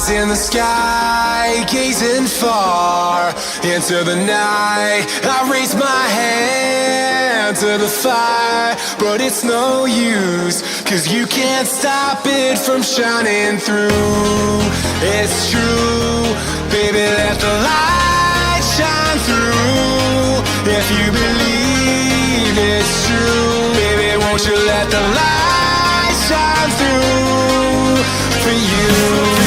eyes in the sky, gazing far into the night. I raise my hand to the fire, but it's no use, 'cause you can't stop it from shining through. It's true, baby, let the light shine through. If you believe it's true, baby, won't you let the light shine through for you?